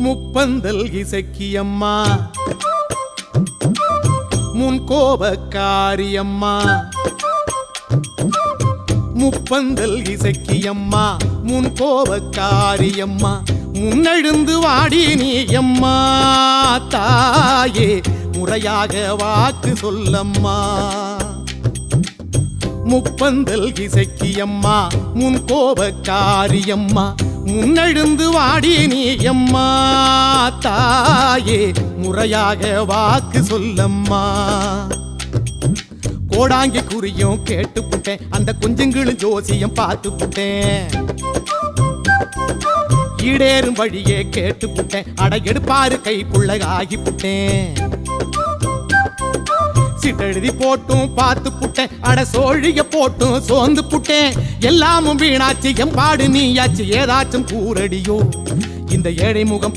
முப்பந்தல் இசக்கியம்மா முன் கோபக்காரியம்மா முப்பந்தல் இசக்கியம்மா முன் கோபக்காரியம்மா முன்னெழுந்து வாடி நீ அம்மா தாயே முறையாக வாக்கு சொல்லம்மா முப்பந்தல் இசக்கியம்மா முன் கோபக்காரியம்மா முன்னெழுந்து வாடி நீ அம்மா தாயே முறையாக வாக்கு சொல்லம்மா கோடாங்கி குறியும் கேட்டுப்புட்டேன் அந்த குஞ்சுங்களும் ஜோசியம் பார்த்துப்புட்டேன் ஈடேறும் வழியே கேட்டுப்புட்டேன் அட எடுப்பாரு கைக்குள்ள ஆகிப்புட்டேன் சிட்டெழுதி போட்டும் பார்த்து புட்டேன் அட சோழிய போட்டும் சோர்ந்து புட்டேன் எல்லாமும் வீணாச்சு எம்பாடு நீயாச்சு ஏதாச்சும் கூரடியோ இந்த ஏழை முகம்